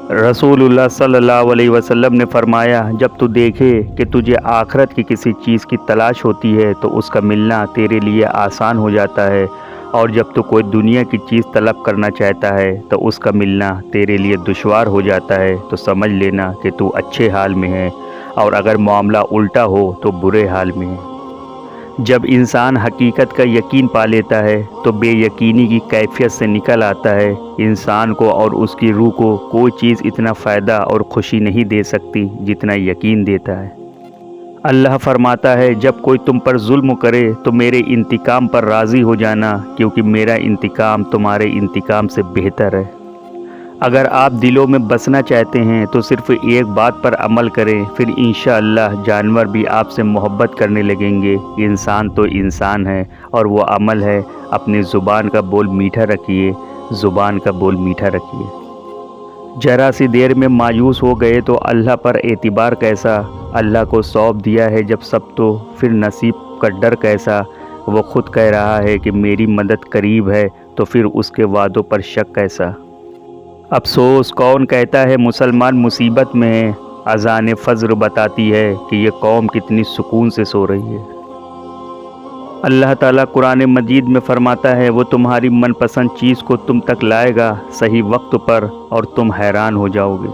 रसूलुल्लाह सल्लल्लाहु अलैहि वसल्लम ने फरमाया, जब तू देखे कि तुझे आखिरत की किसी चीज़ की तलाश होती है तो उसका मिलना तेरे लिए आसान हो जाता है, और जब तू कोई दुनिया की चीज़ तलब करना चाहता है तो उसका मिलना तेरे लिए दुश्वार हो जाता है। तो समझ लेना कि तू अच्छे हाल में है, और अगर मामला उल्टा हो तो बुरे हाल में है। जब इंसान हकीकत का यकीन पा लेता है तो बेयकीनी की कैफियत से निकल आता है। इंसान को और उसकी रूह को कोई चीज़ इतना फ़ायदा और खुशी नहीं दे सकती जितना यकीन देता है। अल्लाह फरमाता है, जब कोई तुम पर जुल्म करे तो मेरे इंतकाम पर राज़ी हो जाना, क्योंकि मेरा इंतकाम तुम्हारे इंतकाम से बेहतर है। अगर आप दिलों में बसना चाहते हैं तो सिर्फ एक बात पर अमल करें, फिर इंशाअल्लाह जानवर भी आपसे मोहब्बत करने लगेंगे। इंसान तो इंसान है, और वो अमल है अपनी ज़ुबान का बोल मीठा रखिए, ज़ुबान का बोल मीठा रखिए। ज़रा सी देर में मायूस हो गए तो अल्लाह पर एतबार कैसा, अल्लाह को सौंप दिया है जब सब तो फिर नसीब का डर कैसा। वो खुद कह रहा है कि मेरी मदद करीब है, तो फिर उसके वादों पर शक कैसा। अफसोस कौन कहता है मुसलमान मुसीबत में है, अज़ान फ़ज्र बताती है कि ये कौम कितनी सुकून से सो रही है। अल्लाह ताला कुरान मजीद में फ़रमाता है, वो तुम्हारी मनपसंद चीज़ को तुम तक लाएगा सही वक्त पर, और तुम हैरान हो जाओगे।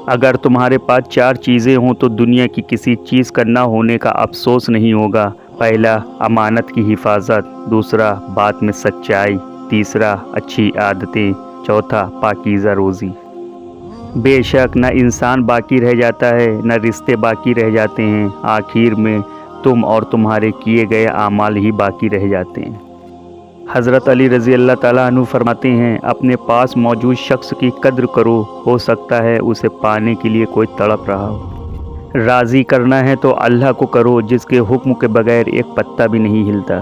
अगर तुम्हारे पास 4 चीज़ें हों तो दुनिया की किसी चीज़ का ना होने का अफसोस नहीं होगा। पहला, अमानत की हिफाजत। दूसरा, बात में सच्चाई। तीसरा, अच्छी आदतें। चौथा, पाकीज़ा रोज़ी। बेशक न इंसान बाकी रह जाता है, न रिश्ते बाकी रह जाते हैं। आखिर में तुम और तुम्हारे किए गए आमाल ही बाकी रह जाते हैं। हज़रत अली रज़ी अल्लाह ताला अन्हु फरमाते हैं, अपने पास मौजूद शख्स की कद्र करो, हो सकता है उसे पाने के लिए कोई तड़प रहा हो। राज़ी करना है तो अल्लाह को करो, जिसके हुक्म के बगैर एक पत्ता भी नहीं हिलता।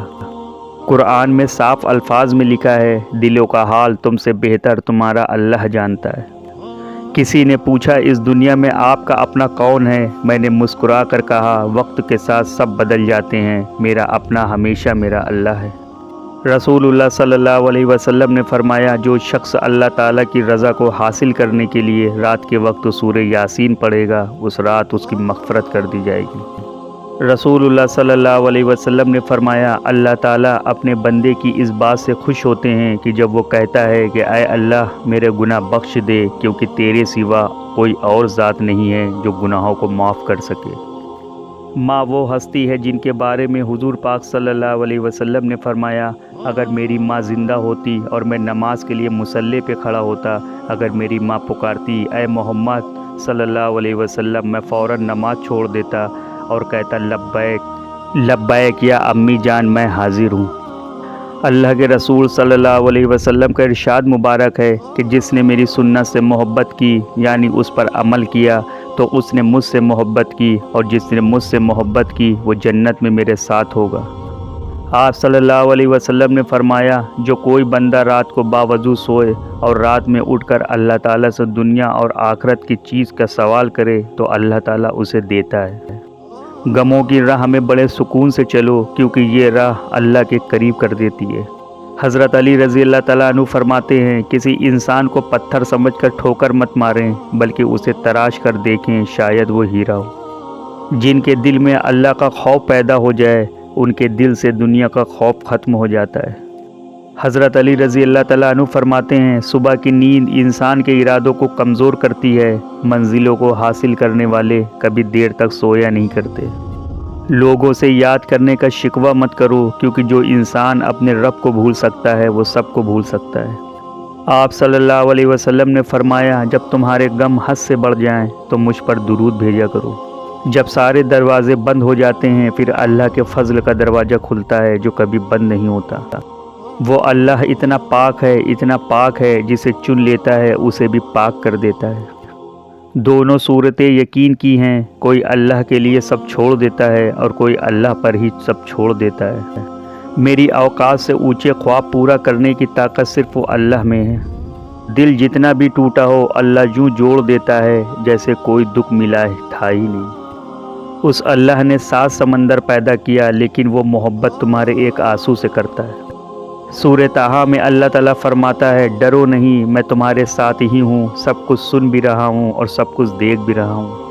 कुरान में साफ अल्फाज में लिखा है, दिलों का हाल तुमसे बेहतर तुम्हारा अल्लाह जानता है। किसी ने पूछा, इस दुनिया में आपका अपना कौन है? मैंने मुस्कुरा कर कहा, वक्त के साथ सब बदल जाते हैं, मेरा अपना हमेशा मेरा अल्लाह है। रसूलुल्लाह सल्लल्लाहु अलैहि वसल्लम ने फरमाया, जो शख्स अल्लाह ताला की रज़ा को हासिल करने के लिए रात के वक्त सूरह यासीन पढ़ेगा, उस रात उसकी मग़फ़िरत कर दी जाएगी। रसूलुल्लाह सल्लल्लाहु अलैहि वसल्लम ने फरमाया, अल्लाह ताला अपने बंदे की इस बात से खुश होते हैं कि जब वो कहता है कि ऐ अल्लाह मेरे गुनाह बख्श दे, क्योंकि तेरे सिवा कोई और ज़ात नहीं है जो गुनाहों को माफ़ कर सके। माँ वो हस्ती है जिनके बारे में हुजूर पाक सल्लल्लाहु अलैहि वसल्लम ने फरमाया, अगर मेरी माँ ज़िंदा होती और मैं नमाज के लिए मुसल्ले पे खड़ा होता, अगर मेरी माँ पुकारती ऐ मोहम्मद सल्लल्लाहु अलैहि वसल्लम, मैं फ़ौरन नमाज छोड़ देता और कहता लब्बैक लब्बैक या अम्मी जान, मैं हाजिर हूँ। अल्लाह के रसूल सल्लल्लाहु अलैहि वसल्लम का इरशाद मुबारक है कि जिसने मेरी सुन्नत से मोहब्बत की, यानी उस पर अमल किया, तो उसने मुझसे मोहब्बत की, और जिसने मुझसे मोहब्बत की वो जन्नत में मेरे साथ होगा। आप सल्लल्लाहु अलैहि वसल्लम ने फरमाया, जो कोई बंदा रात को बावजू सोए और रात में उठकर अल्लाह ताला से दुनिया और आखिरत की चीज़ का सवाल करे तो अल्लाह ताला उसे देता है। गमों की राह में बड़े सुकून से चलो, क्योंकि ये राह अल्लाह के करीब कर देती है। हज़रत अली रज़ी अल्लाह ताला अन्हु फरमाते हैं, किसी इंसान को पत्थर समझकर ठोकर मत मारें, बल्कि उसे तराश कर देखें, शायद वो हीरा हो। जिनके दिल में अल्लाह का खौफ पैदा हो जाए, उनके दिल से दुनिया का खौफ ख़त्म हो जाता है। हज़रत अली रज़ी अल्लाह ताला अन्हु फरमाते हैं, सुबह की नींद इंसान के इरादों को कमज़ोर करती है। मंजिलों को हासिल करने वाले कभी देर तक सोया नहीं करते। लोगों से याद करने का शिकवा मत करो, क्योंकि जो इंसान अपने रब को भूल सकता है वो सबको भूल सकता है। आप सल्लल्लाहु अलैहि वसल्लम ने फरमाया, जब तुम्हारे गम हद से बढ़ जाएं तो मुझ पर दुरूद भेजा करो। जब सारे दरवाज़े बंद हो जाते हैं, फिर अल्लाह के फ़ज़ल का दरवाज़ा खुलता है जो कभी बंद नहीं होता। वो अल्लाह इतना पाक है, जिसे चुन लेता है उसे भी पाक कर देता है। दोनों सूरतें यकीन की हैं, कोई अल्लाह के लिए सब छोड़ देता है और कोई अल्लाह पर ही सब छोड़ देता है। मेरी औकात से ऊंचे ख्वाब पूरा करने की ताकत सिर्फ अल्लाह में है। दिल जितना भी टूटा हो, अल्लाह यूँ जोड़ देता है जैसे कोई दुख मिला था ही नहीं। उस अल्लाह ने 7 समंदर पैदा किया, लेकिन वो मोहब्बत तुम्हारे एक आंसू से करता है। سورہ طٰہٰ میں اللہ تعالیٰ فرماتا ہے ڈرو نہیں، میں تمہارے ساتھ ہی ہوں، سب کچھ سن بھی رہا ہوں اور سب کچھ دیکھ بھی رہا ہوں۔